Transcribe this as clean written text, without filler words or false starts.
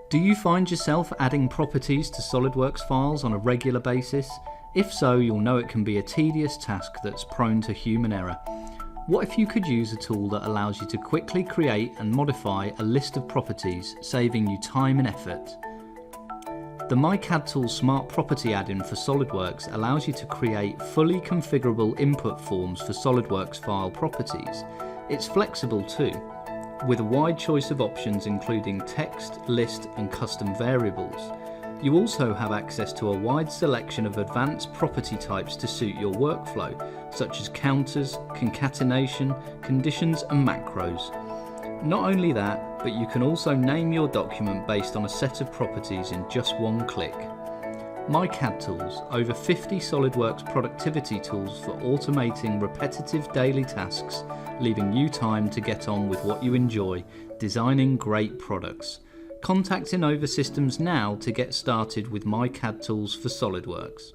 Do you find yourself adding properties to SOLIDWORKS files on a regular basis? If so, you'll know it can be a tedious task that's prone to human error. What if you could use a tool that allows you to quickly create and modify a list of properties, saving you time and effort? The myCADtools Smart Property add-in for SOLIDWORKS allows you to create fully configurable input forms for SOLIDWORKS file properties. It's flexible too, with a wide choice of options including text, list and custom variables. You also have access to a wide selection of advanced property types to suit your workflow, such as counters, concatenation, conditions and macros. Not only that, but you can also name your document based on a set of properties in just one click. myCADtools, over 50 SOLIDWORKS productivity tools for automating repetitive daily tasks, leaving you time to get on with what you enjoy, designing great products. Contact Innova Systems now to get started with myCADtools for SOLIDWORKS.